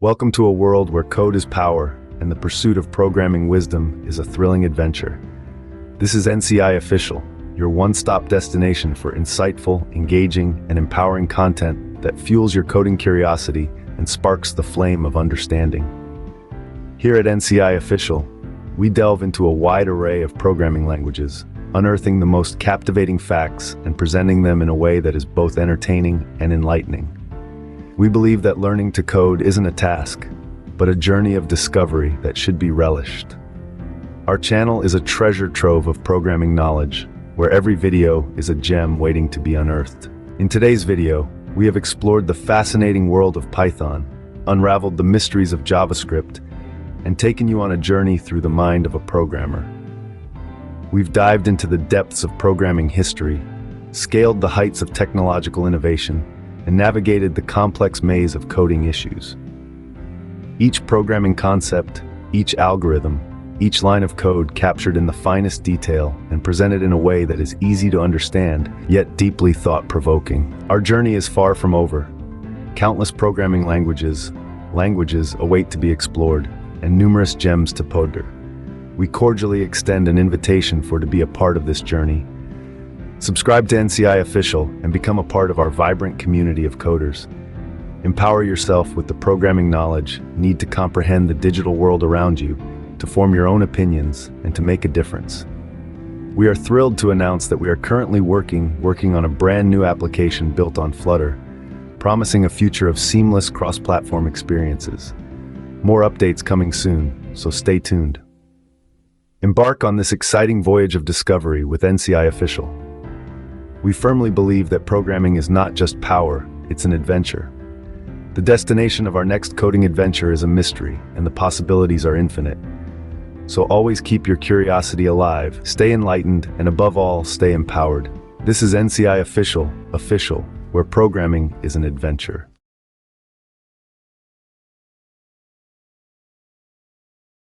Welcome to a world where code is power and the pursuit of programming wisdom is a thrilling adventure. This is NCI Official, your one-stop destination for insightful, engaging, and empowering content that fuels your coding curiosity and sparks the flame of understanding. Here at NCI Official, we delve into a wide array of programming languages, unearthing the most captivating facts and presenting them in a way that is both entertaining and enlightening. We believe that learning to code isn't a task, but a journey of discovery that should be relished. Our channel is a treasure trove of programming knowledge, where every video is a gem waiting to be unearthed. In today's video, we have explored the fascinating world of Python, unraveled the mysteries of JavaScript, and taken you on a journey through the mind of a programmer. We've dived into the depths of programming history, scaled the heights of technological innovation, and navigated the complex maze of coding issues. Each programming concept, each algorithm, each line of code captured in the finest detail and presented in a way that is easy to understand, yet deeply thought-provoking. Our journey is far from over. Countless programming languages await to be explored, and numerous gems to ponder. We cordially extend an invitation to be a part of this journey. Subscribe to NCI Official and become a part of our vibrant community of coders. Empower yourself with the programming knowledge needed to comprehend the digital world around you, to form your own opinions, and to make a difference. We are thrilled to announce that we are currently working on a brand new application built on Flutter, promising a future of seamless cross-platform experiences. More updates coming soon, so stay tuned. Embark on this exciting voyage of discovery with NCI Official. We firmly believe that programming is not just power, it's an adventure. The destination of our next coding adventure is a mystery, and the possibilities are infinite. So always keep your curiosity alive, stay enlightened, and above all, stay empowered. This is NCI Official, where programming is an adventure.